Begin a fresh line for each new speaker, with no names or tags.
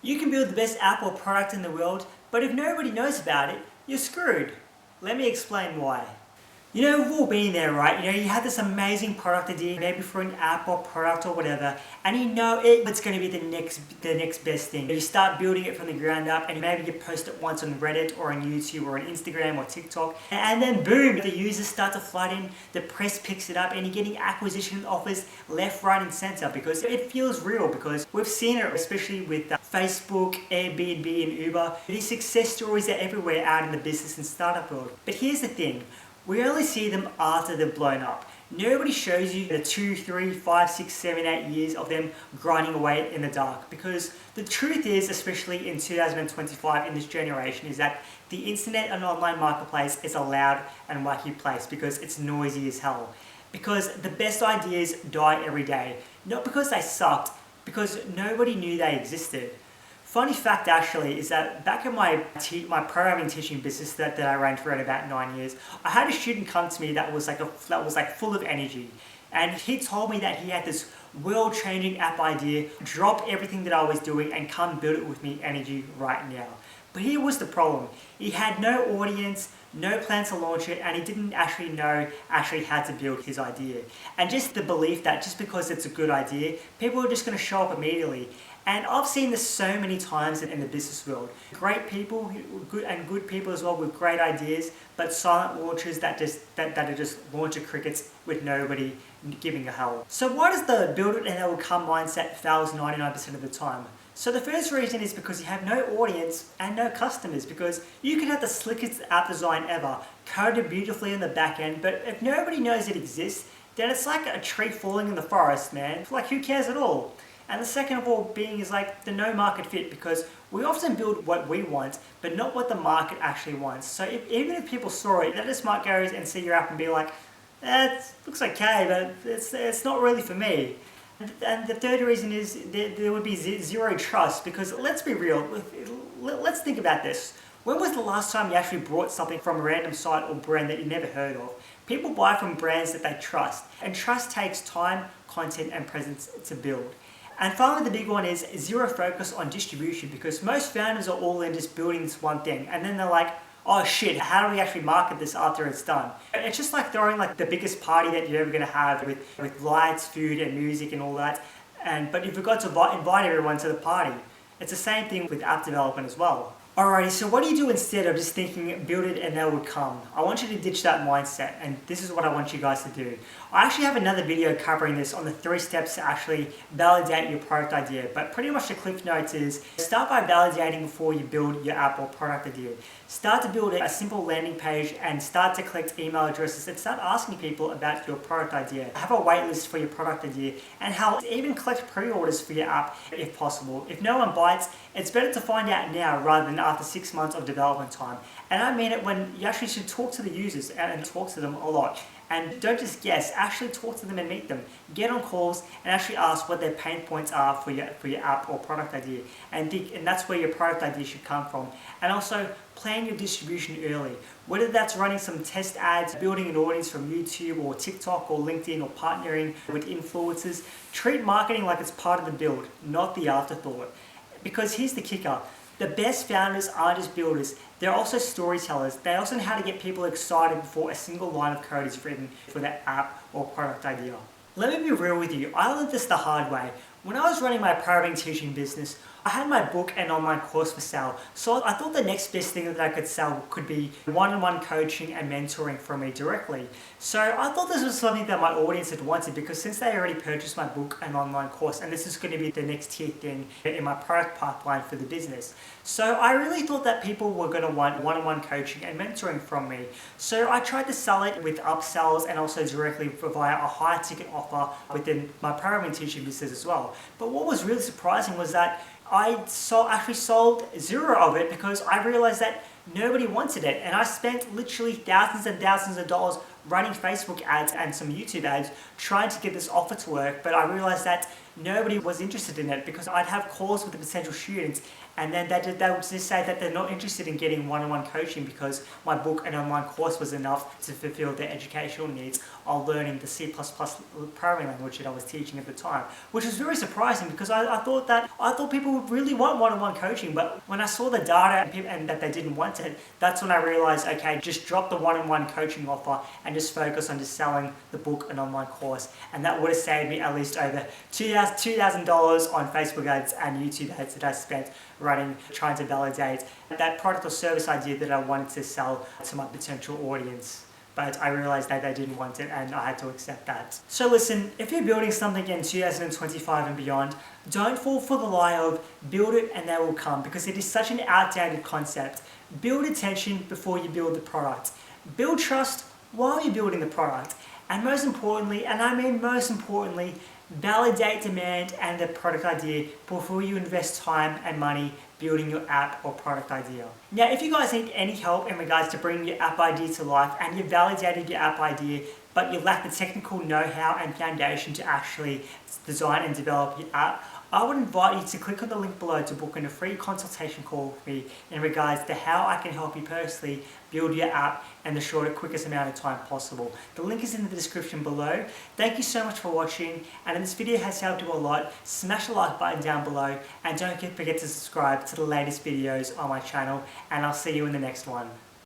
You can build the best app or product in the world, but if nobody knows about it, you're screwed. Let me explain why. You know, we've all been there, right? You know, you have this amazing product idea, maybe for an app or product or whatever, and you know it's going to be the next best thing. You start building it from the ground up, and maybe you post it once on Reddit or on YouTube or on Instagram or TikTok, and then boom, the users start to flood in, the press picks it up, and you're getting acquisition offers left, right, and center because it feels real. Because we've seen it, especially with Facebook, Airbnb, and Uber. These success stories are everywhere out in the business and startup world. But here's the thing. We only see them after they've blown up. Nobody shows you the 2, 3, 5, 6, 7, 8 years of them grinding away in the dark. Because the truth is, especially in 2025 in this generation, is that the internet and online marketplace is a loud and wacky place because it's noisy as hell. Because the best ideas die every day. Not because they sucked, because nobody knew they existed. Funny fact actually is that back in my programming teaching business that I ran for about 9 years, I had a student come to me that was full of energy, and he told me that he had this world-changing app idea, drop everything that I was doing and come build it with me energy right now. But here was the problem. He had no audience, no plan to launch it, and he didn't actually know how to build his idea. And just the belief that just because it's a good idea, people are just going to show up immediately. And I've seen this so many times in the business world. Great people, good people as well with great ideas, but silent launches that are just launcher crickets with nobody giving a hell. So why does the build it and it will come mindset fails 99% of the time? So the first reason is because you have no audience and no customers, because you can have the slickest app design ever, coded beautifully in the back end, but if nobody knows it exists, then it's like a tree falling in the forest, man. Like, who cares at all? And the second of all being is like the no market fit, because we often build what we want, but not what the market actually wants. So even if people saw it, they just might go and see your app and be like, it looks okay, but it's not really for me. And the third reason is there would be zero trust, because let's be real, let's think about this. When was the last time you actually bought something from a random site or brand that you never heard of? People buy from brands that they trust, and trust takes time, content, and presence to build. And finally, the big one is zero focus on distribution, because most founders are all in just building this one thing, and then they're like, oh shit, how do we actually market this after it's done? It's just like throwing like the biggest party that you're ever going to have with lights, food, and music and all that, but you forgot to invite everyone to the party. It's the same thing with app development as well. Alrighty, so what do you do instead of just thinking build it and they will come? I want you to ditch that mindset, and this is what I want you guys to do. I actually have another video covering this on the 3 steps to actually validate your product idea, but pretty much the cliff notes is start by validating before you build your app or product idea. Start to build a simple landing page and start to collect email addresses and start asking people about your product idea. Have a wait list for your product idea, and hell, even collect pre-orders for your app if possible. If no one bites, it's better to find out now rather than after 6 months of development time. And I mean it when you actually should talk to the users and talk to them a lot. And don't just guess, actually talk to them and meet them. Get on calls and actually ask what their pain points are for your app or product idea. And that's where your product idea should come from. And also plan your distribution early. Whether that's running some test ads, building an audience from YouTube or TikTok or LinkedIn, or partnering with influencers, treat marketing like it's part of the build, not the afterthought. Because here's the kicker. The best founders aren't just builders, they're also storytellers. They also know how to get people excited before a single line of code is written for that app or product idea. Let me be real with you, I learned this the hard way. When I was running my programming teaching business, I had my book and online course for sale, so I thought the next best thing that I could sell could be one-on-one coaching and mentoring from me directly. So I thought this was something that my audience had wanted, because since they already purchased my book and online course, and this is going to be the next tier thing in my product pipeline for the business. So I really thought that people were going to want one-on-one coaching and mentoring from me. So I tried to sell it with upsells and also directly via a high ticket offer within my programming teaching business as well. But what was really surprising was that I actually sold zero of it, because I realized that nobody wanted it, and I spent literally thousands and thousands of dollars running Facebook ads and some YouTube ads trying to get this offer to work, but I realized that nobody was interested in it because I'd have calls with the potential students and then they would just say that they're not interested in getting one-on-one coaching because my book and online course was enough to fulfill their educational needs of learning the C++ programming language that I was teaching at the time, which was very surprising because I thought people would really want one-on-one coaching, but when I saw the data and that they didn't want it, that's when I realized, okay, just drop the one-on-one coaching offer and just focus on just selling the book and online course, and that would have saved me at least over $2,000 on Facebook ads and YouTube ads that I spent trying to validate that product or service idea that I wanted to sell to my potential audience. But I realized that they didn't want it and I had to accept that. So listen, if you're building something in 2025 and beyond, don't fall for the lie of build it and they will come, because it is such an outdated concept. Build attention before you build the product. Build trust while you're building the product. And most importantly, and I mean most importantly, validate demand and the product idea before you invest time and money building your app or product idea. Now, if you guys need any help in regards to bringing your app idea to life and you've validated your app idea, but you lack the technical know-how and foundation to actually design and develop your app, I would invite you to click on the link below to book in a free consultation call with me in regards to how I can help you personally build your app in the quickest amount of time possible. The link is in the description below. Thank you so much for watching, and if this video has helped you a lot, smash the like button down below and don't forget to subscribe to the latest videos on my channel, and I'll see you in the next one.